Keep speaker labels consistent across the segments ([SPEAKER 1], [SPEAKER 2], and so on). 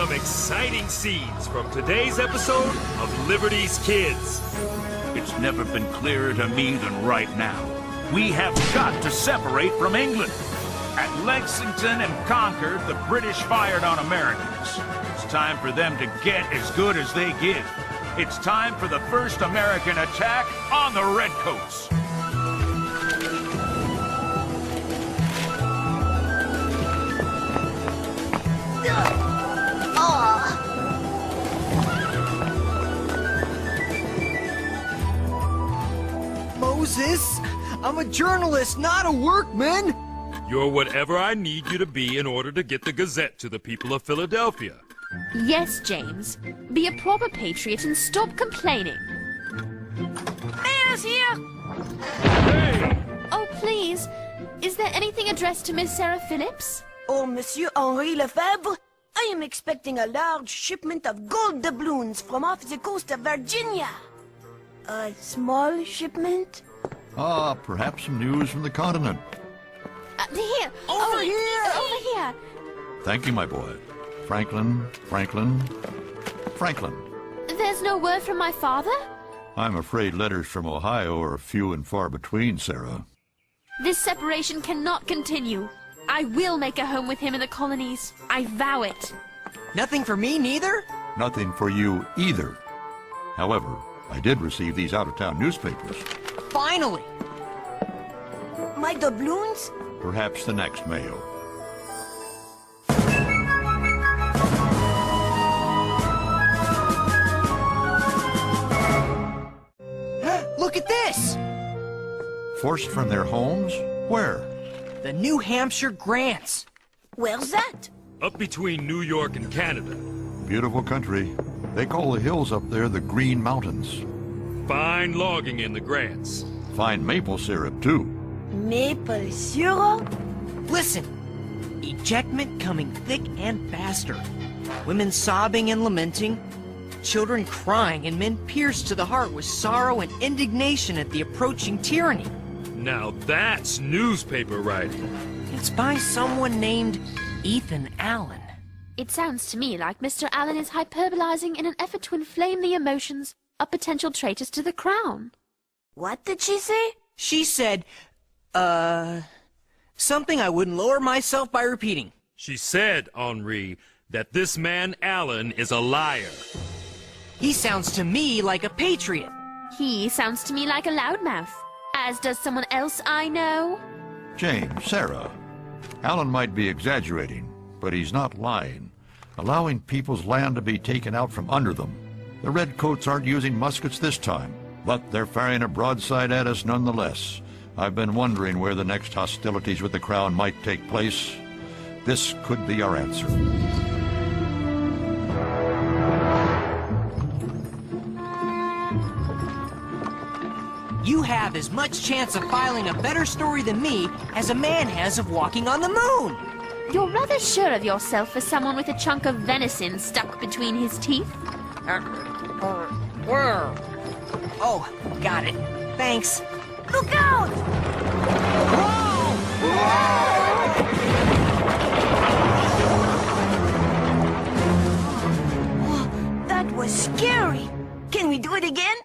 [SPEAKER 1] some exciting scenes from today's episode of Liberty's Kids.
[SPEAKER 2] It's never been clearer to me than right now. We have got to separate from England. At Lexington and Concord, the British fired on Americans. It's time for them to get as good as they give. It's time for the first American attack on the Redcoats.
[SPEAKER 3] Moses, I'm a journalist, not a workman.
[SPEAKER 1] You're whatever I need you to be in order to get the Gazette to the people of Philadelphia.
[SPEAKER 4] Yes, James. Be a proper patriot and stop complaining.
[SPEAKER 5] Mayor's here!
[SPEAKER 1] Hey!
[SPEAKER 4] Oh, please. Is there anything addressed to Miss Sarah Phillips?
[SPEAKER 5] Oh, Monsieur Henri Lefebvre, I am expecting a large shipment of gold doubloons from off the coast of Virginia. A small shipment?
[SPEAKER 6] Ah, perhaps some news from the continent.
[SPEAKER 4] Here!
[SPEAKER 5] Over here!
[SPEAKER 4] Over here!
[SPEAKER 6] Thank you, my boy. Franklin.
[SPEAKER 4] There's no word from my father?
[SPEAKER 6] I'm afraid letters from Ohio are few and far between, Sarah.
[SPEAKER 4] This separation cannot continue. I will make a home with him in the colonies. I vow it.
[SPEAKER 3] Nothing for me, neither?
[SPEAKER 6] Nothing for you either. However, I did receive these out-of-town newspapers.
[SPEAKER 3] Finally!
[SPEAKER 5] My doubloons?
[SPEAKER 6] Perhaps the next mail.
[SPEAKER 3] Look at this!
[SPEAKER 6] Forced from their homes? Where?
[SPEAKER 3] The New Hampshire Grants.
[SPEAKER 5] Where's that?
[SPEAKER 1] Up between New York and Canada.
[SPEAKER 6] Beautiful country. They call the hills up there the Green Mountains.
[SPEAKER 1] Fine logging in the Grants.
[SPEAKER 6] Fine maple syrup, too.
[SPEAKER 5] Maple syrup?
[SPEAKER 3] Listen. Ejectment coming thick and faster. Women sobbing and lamenting. Children crying and men pierced to the heart with sorrow and indignation at the approaching tyranny.
[SPEAKER 1] Now that's newspaper writing.
[SPEAKER 3] It's by someone named Ethan Allen.
[SPEAKER 4] It sounds to me like Mr. Allen is hyperbolizing in an effort to inflame the emotions of potential traitors to the crown.
[SPEAKER 5] What did she say?
[SPEAKER 3] She said, something I wouldn't lower myself by repeating.
[SPEAKER 1] She said, Henri, that this man Allen is a liar.
[SPEAKER 3] He sounds to me like a patriot.
[SPEAKER 4] He sounds to me like a loudmouth, as does someone else I know.
[SPEAKER 6] James, Sarah. Alan might be exaggerating, but he's not lying. Allowing people's land to be taken out from under them. The Redcoats aren't using muskets this time, but they're firing a broadside at us nonetheless. I've been wondering where the next hostilities with the Crown might take place. This could be our answer.
[SPEAKER 3] You have as much chance of filing a better story than me as a man has of walking on the moon.
[SPEAKER 4] You're rather sure of yourself for someone with a chunk of venison stuck between his teeth.
[SPEAKER 3] Oh, got it. Thanks.
[SPEAKER 5] Look out! Oh, that was scary. Can we do it again?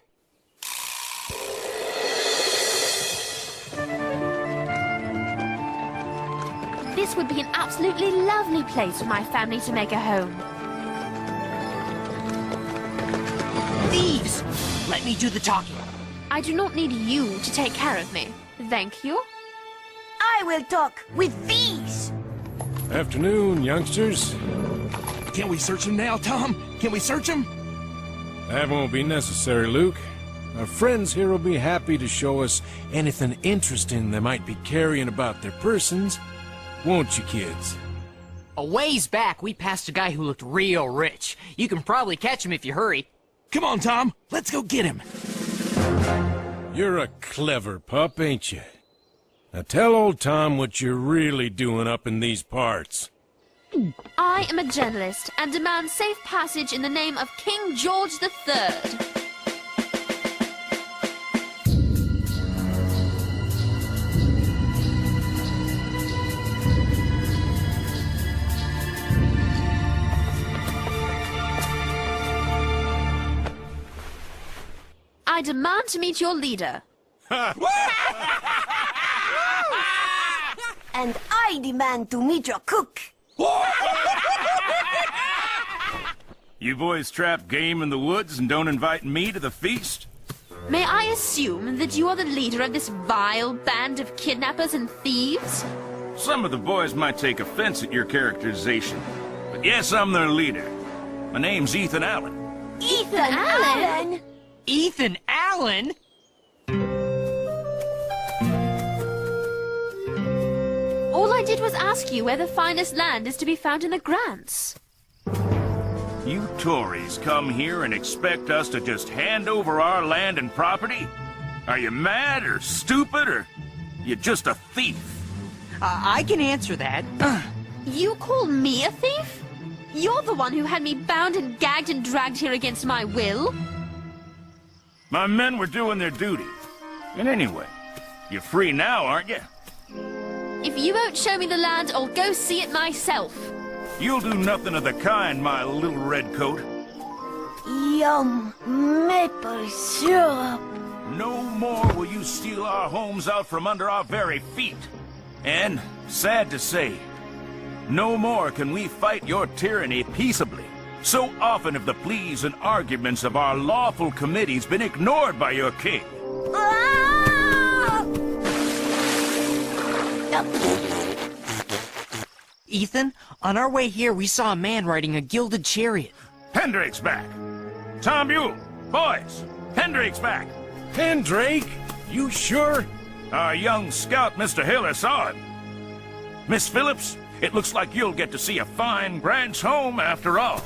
[SPEAKER 4] This would be an absolutely lovely place for my family to make a home.
[SPEAKER 3] Thieves! Let me do the talking.
[SPEAKER 4] I do not need you to take care of me. Thank you.
[SPEAKER 5] I will talk with these.
[SPEAKER 7] Afternoon, youngsters.
[SPEAKER 8] Can we search him now, Tom? Can we search him?
[SPEAKER 7] That won't be necessary, Luke. Our friends here will be happy to show us anything interesting they might be carrying about their persons. Won't you, kids?
[SPEAKER 3] A ways back, we passed a guy who looked real rich. You can probably catch him if you hurry.
[SPEAKER 8] Come on, Tom. Let's go get him.
[SPEAKER 7] You're a clever pup, ain't you? Now tell old Tom what you're really doing up in these parts.
[SPEAKER 4] I am a journalist and demand safe passage in the name of King George III. I demand to meet your leader.
[SPEAKER 5] And I demand to meet your cook.
[SPEAKER 2] You boys trap game in the woods and don't invite me to the feast?
[SPEAKER 4] May I assume that you are the leader of this vile band of kidnappers and thieves?
[SPEAKER 2] Some of the boys might take offense at your characterization, but yes, I'm their leader. My name's Ethan Allen.
[SPEAKER 5] Ethan Allen?
[SPEAKER 3] Ethan Allen?
[SPEAKER 4] All I did was ask you where the finest land is to be found in the Grants.
[SPEAKER 2] You Tories come here and expect us to just hand over our land and property? Are you mad or stupid or you just a thief?
[SPEAKER 3] I can answer that.
[SPEAKER 4] You call me a thief? You're the one who had me bound and gagged and dragged here against my will.
[SPEAKER 2] My men were doing their duty. And anyway, you're free now, aren't you?
[SPEAKER 4] If you won't show me the land, I'll go see it myself.
[SPEAKER 2] You'll do nothing of the kind, my little redcoat.
[SPEAKER 5] Yum, maple syrup.
[SPEAKER 2] No more will you steal our homes out from under our very feet. And, sad to say, no more can we fight your tyranny peaceably. So often have the pleas and arguments of our lawful committees been ignored by your king.
[SPEAKER 5] Ah!
[SPEAKER 3] Ethan, on our way here, we saw a man riding a gilded chariot.
[SPEAKER 2] Pendrake's back. Tom Buell, boys, Pendrake's back.
[SPEAKER 7] Pendrake? You sure?
[SPEAKER 2] Our young scout, Mr. Hiller, saw him. Miss Phillips, it looks like you'll get to see a fine Grant's home after all.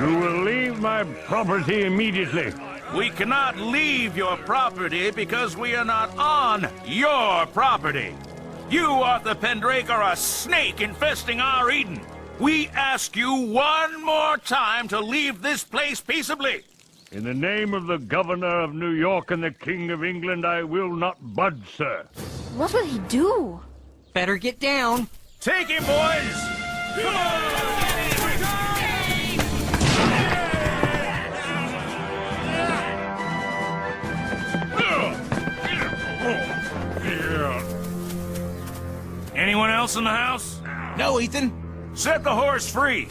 [SPEAKER 9] You will leave my property immediately.
[SPEAKER 2] We cannot leave your property because we are not on your property. You, Arthur Pendrake, are a snake infesting our Eden. We ask you one more time to leave this place peaceably.
[SPEAKER 9] In the name of the Governor of New York and the King of England, I will not budge, sir.
[SPEAKER 4] What will he do?
[SPEAKER 3] Better get down.
[SPEAKER 2] Take him, boys! Come on! Anyone else in the house?
[SPEAKER 8] No, Ethan.
[SPEAKER 2] Set the horse free.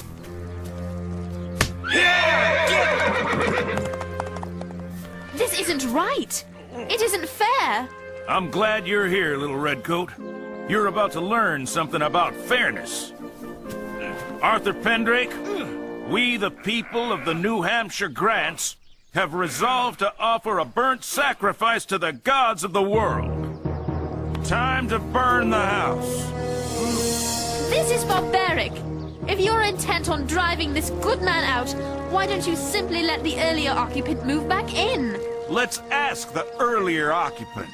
[SPEAKER 4] This isn't right. It isn't fair.
[SPEAKER 2] I'm glad you're here, little redcoat. You're about to learn something about fairness. Arthur Pendrake, we the people of the New Hampshire Grants have resolved to offer a burnt sacrifice to the gods of the world. Time to burn the house.
[SPEAKER 4] This is barbaric. If you're intent on driving this good man out, why don't you simply let the earlier occupant move back in?
[SPEAKER 2] Let's ask the earlier occupant.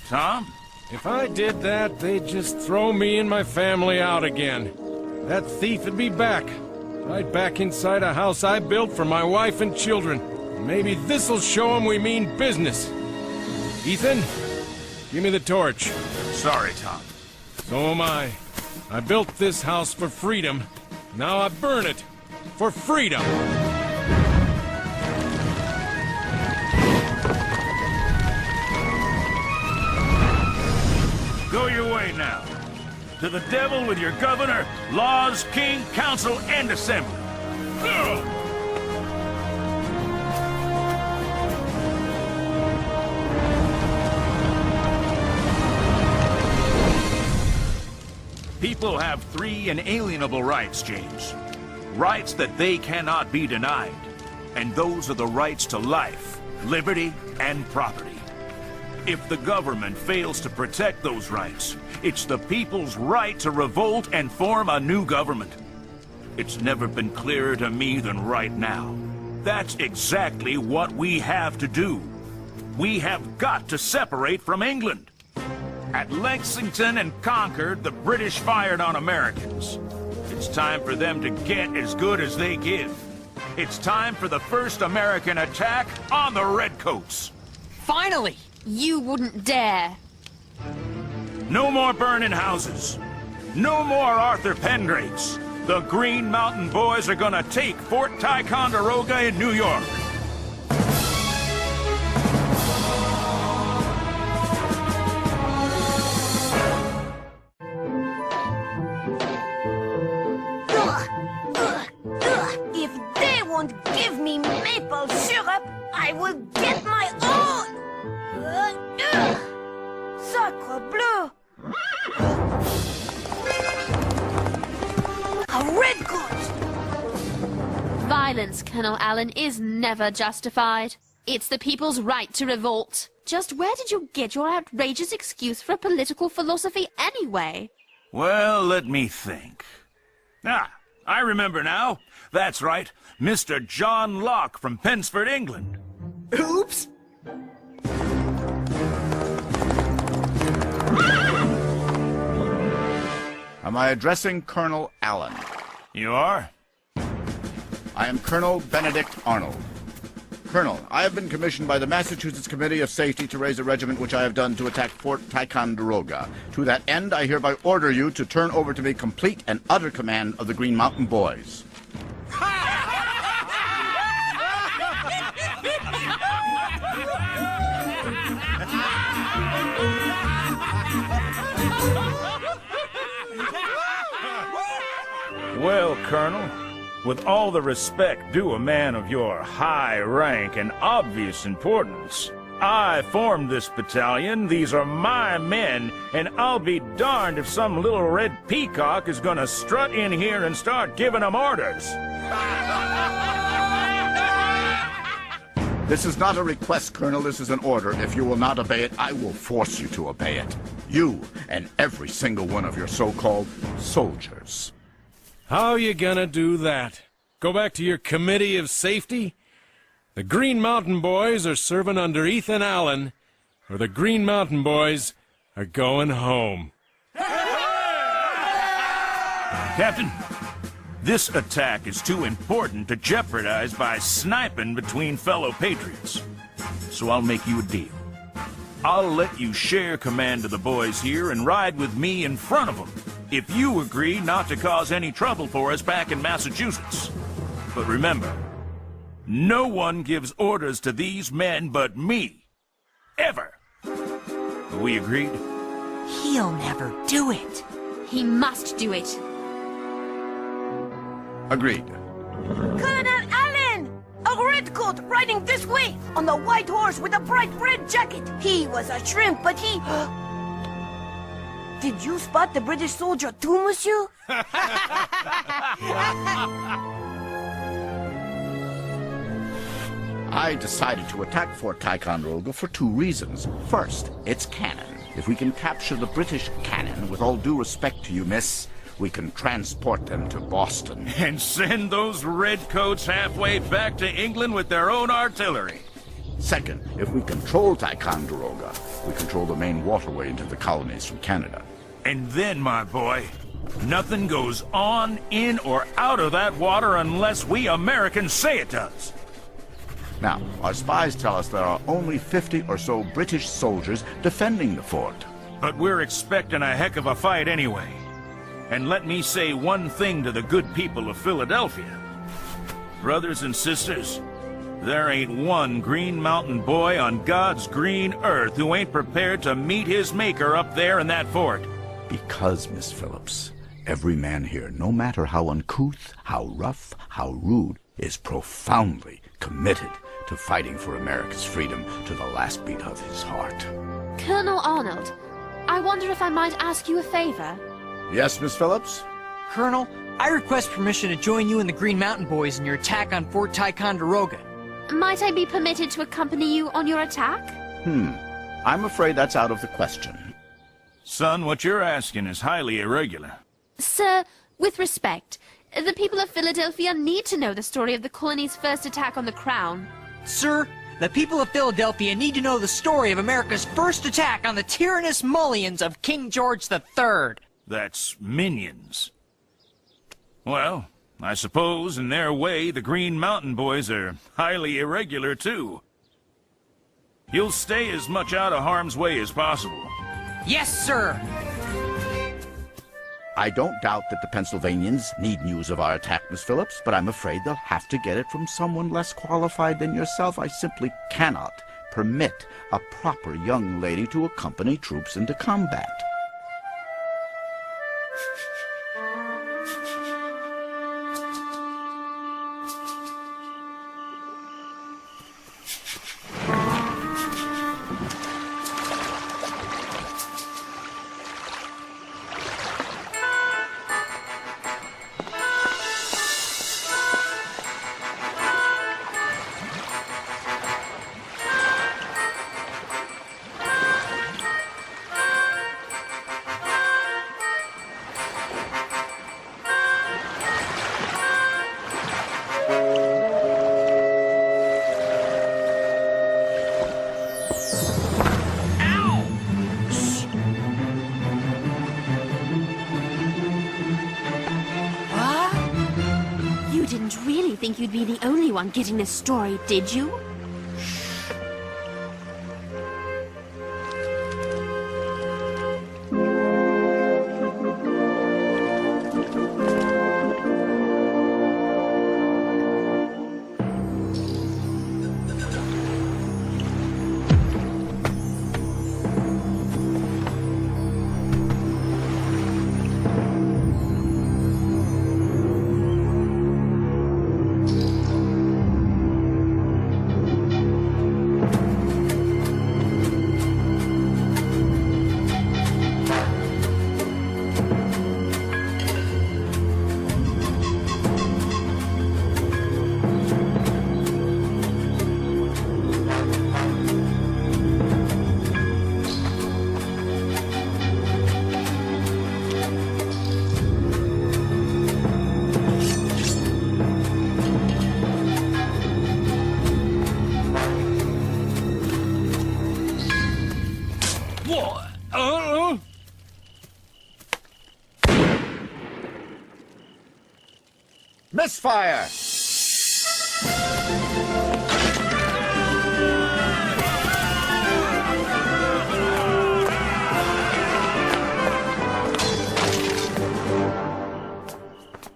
[SPEAKER 2] Tom?
[SPEAKER 7] If I did that, they'd just throw me and my family out again. That thief would be back. Right back inside a house I built for my wife and children. Maybe this'll show him we mean business. Ethan, give me the torch.
[SPEAKER 2] Sorry, Tom.
[SPEAKER 7] So am I. I built this house for freedom. Now I burn it for freedom.
[SPEAKER 2] Go your way now. To the devil with your governor, laws, king, council, and assembly. People have three inalienable rights, James. Rights that they cannot be denied. And those are the rights to life, liberty, and property. If the government fails to protect those rights, it's the people's right to revolt and form a new government. It's never been clearer to me than right now. That's exactly what we have to do. We have got to separate from England. At Lexington and Concord, the British fired on Americans. It's time for them to get as good as they give. It's time for the first American attack on the Redcoats.
[SPEAKER 3] finally!
[SPEAKER 4] You wouldn't dare.
[SPEAKER 2] No more burning houses. No more Arthur Pendrates. The Green Mountain Boys are gonna take Fort Ticonderoga in New York.
[SPEAKER 5] If they won't give me maple syrup, I will get my own! Sacre bleu! A redcoat!
[SPEAKER 4] Violence, Colonel Allen, is never justified. It's the people's right to revolt. Just where did you get your outrageous excuse for a political philosophy anyway?
[SPEAKER 2] Well, let me think. Ah, I remember now. That's right, Mr. John Locke from Pensford, England.
[SPEAKER 3] Oops!
[SPEAKER 10] Am I addressing Colonel Allen?
[SPEAKER 2] You are?
[SPEAKER 10] I am Colonel Benedict Arnold. Colonel, I have been commissioned by the Massachusetts Committee of Safety to raise a regiment which I have done to attack Fort Ticonderoga. To that end, I hereby order you to turn over to me complete and utter command of the Green Mountain Boys.
[SPEAKER 2] Well, Colonel, with all the respect due a man of your high rank and obvious importance, I formed this battalion, these are my men, and I'll be darned if some little red peacock is gonna strut in here and start giving them orders.
[SPEAKER 10] This is not a request, Colonel. This is an order. If you will not obey it, I will force you to obey it. You and every single one of your so-called soldiers.
[SPEAKER 7] How you gonna do that? Go back to your committee of safety? The Green Mountain Boys are serving under Ethan Allen, or the Green Mountain Boys are going home.
[SPEAKER 2] Captain, this attack is too important to jeopardize by sniping between fellow patriots. So I'll make you a deal. I'll let you share command of the boys here and ride with me in front of them, if you agree not to cause any trouble for us back in Massachusetts. But remember, no one gives orders to these men but me. Ever. We agreed?
[SPEAKER 3] He'll never do it.
[SPEAKER 4] He must do it.
[SPEAKER 10] Agreed.
[SPEAKER 5] Colonel Allen! A redcoat riding this way on a white horse with a bright red jacket. He was a shrimp, but he... Did you spot the British soldier too, monsieur?
[SPEAKER 10] I decided to attack Fort Ticonderoga for two reasons. First, it's cannon. If we can capture the British cannon, with all due respect to you, miss, we can transport them to Boston.
[SPEAKER 2] And send those redcoats halfway back to England with their own artillery.
[SPEAKER 10] Second, if we control Ticonderoga, we control the main waterway into the colonies from Canada.
[SPEAKER 2] And then, my boy, nothing goes on, in, or out of that water unless we Americans say it does.
[SPEAKER 10] Now, our spies tell us there are only 50 or so British soldiers defending the fort.
[SPEAKER 2] But we're expecting a heck of a fight anyway. And let me say one thing to the good people of Philadelphia. Brothers and sisters, there ain't one Green Mountain Boy on God's green earth who ain't prepared to meet his maker up there in that fort.
[SPEAKER 10] Because, Miss Phillips, every man here, no matter how uncouth, how rough, how rude, is profoundly committed to fighting for America's freedom to the last beat of his heart.
[SPEAKER 4] Colonel Arnold, I wonder if I might ask you a favor?
[SPEAKER 10] Yes, Miss Phillips?
[SPEAKER 3] Colonel, I request permission to join you and the Green Mountain Boys in your attack on Fort Ticonderoga.
[SPEAKER 4] Might I be permitted to accompany you on your attack?
[SPEAKER 10] I'm afraid that's out of the question.
[SPEAKER 2] Son, what you're asking is highly irregular.
[SPEAKER 4] Sir, with respect, the people of Philadelphia need to know the story of the colony's first attack on the Crown.
[SPEAKER 3] Sir, the people of Philadelphia need to know the story of America's first attack on the tyrannous mullions of King George III.
[SPEAKER 2] That's minions. Well, I suppose in their way the Green Mountain Boys are highly irregular too. You'll stay as much out of harm's way as possible.
[SPEAKER 3] Yes, sir!
[SPEAKER 10] I don't doubt that the Pennsylvanians need news of our attack, Miss Phillips, but I'm afraid they'll have to get it from someone less qualified than yourself. I simply cannot permit a proper young lady to accompany troops into combat.
[SPEAKER 4] You didn't really think you'd be the only one getting this story, did you?
[SPEAKER 10] Misfire!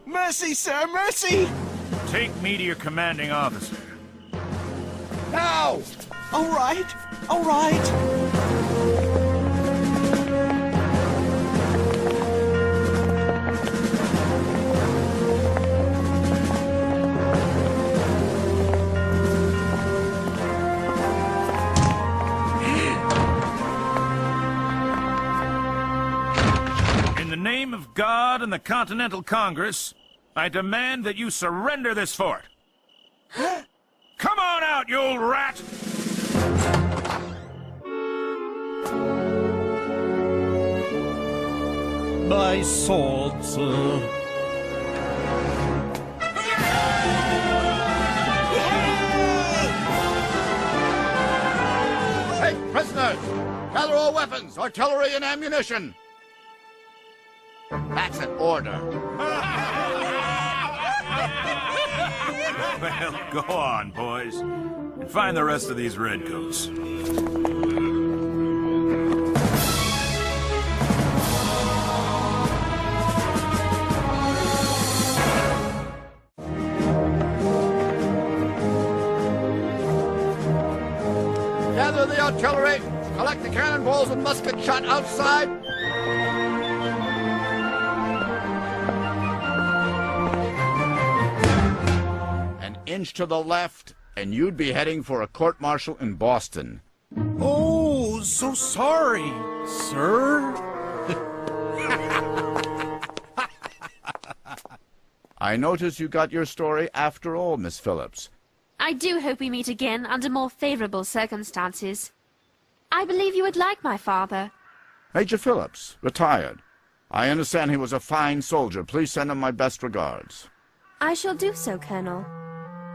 [SPEAKER 8] Mercy, sir, mercy!
[SPEAKER 2] Take me to your commanding officer.
[SPEAKER 10] Now!
[SPEAKER 8] All right, all right.
[SPEAKER 2] In the name of God and the Continental Congress, I demand that you surrender this fort. Come on out, you old rat!
[SPEAKER 7] My sword, sir.
[SPEAKER 10] Take prisoners! Gather all weapons, artillery, and ammunition! That's an order.
[SPEAKER 2] Well, go on, boys. And find the rest of these redcoats.
[SPEAKER 10] Gather the artillery, collect the cannonballs and musket shot outside. An inch to the left, and you'd be heading for a court-martial in Boston.
[SPEAKER 8] Oh, so sorry, sir.
[SPEAKER 10] I notice you got your story after all, Miss Phillips.
[SPEAKER 4] I do hope we meet again under more favorable circumstances. I believe you would like my father.
[SPEAKER 10] Major Phillips, retired. I understand he was a fine soldier. Please send him my best regards.
[SPEAKER 4] I shall do so, Colonel.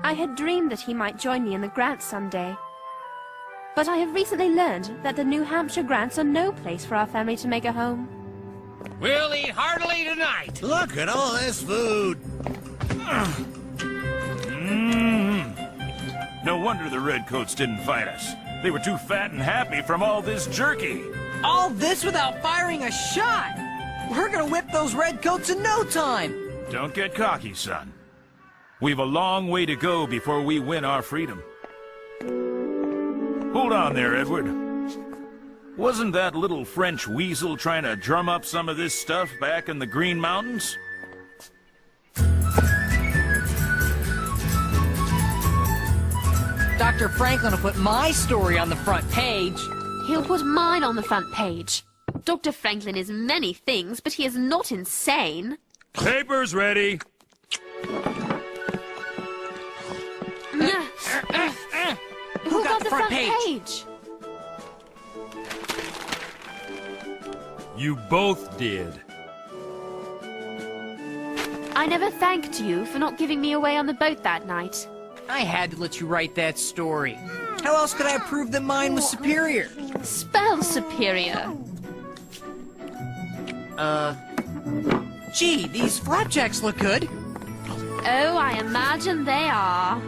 [SPEAKER 4] I had dreamed that he might join me in the grants someday. But I have recently learned that the New Hampshire grants are no place for our family to make a home.
[SPEAKER 8] We'll eat heartily tonight.
[SPEAKER 11] Look at all this food.
[SPEAKER 2] No wonder the redcoats didn't fight us. They were too fat and happy from all this jerky.
[SPEAKER 3] All this without firing a shot! We're gonna whip those redcoats in no time!
[SPEAKER 2] Don't get cocky, son. We've a long way to go before we win our freedom. Hold on there, Edward. Wasn't that little French weasel trying to drum up some of this stuff back in the Green Mountains?
[SPEAKER 3] Dr. Franklin will put my story on the front page.
[SPEAKER 4] He'll put mine on the front page. Dr. Franklin is many things, but he is not insane.
[SPEAKER 1] Papers ready.
[SPEAKER 4] Who got the front page?
[SPEAKER 1] You both did.
[SPEAKER 4] I never thanked you for not giving me away on the boat that night.
[SPEAKER 3] I had to let you write that story. How else could I have proved that mine was superior?
[SPEAKER 4] Spell superior.
[SPEAKER 3] Gee, these flapjacks look good.
[SPEAKER 4] Oh, I imagine they are.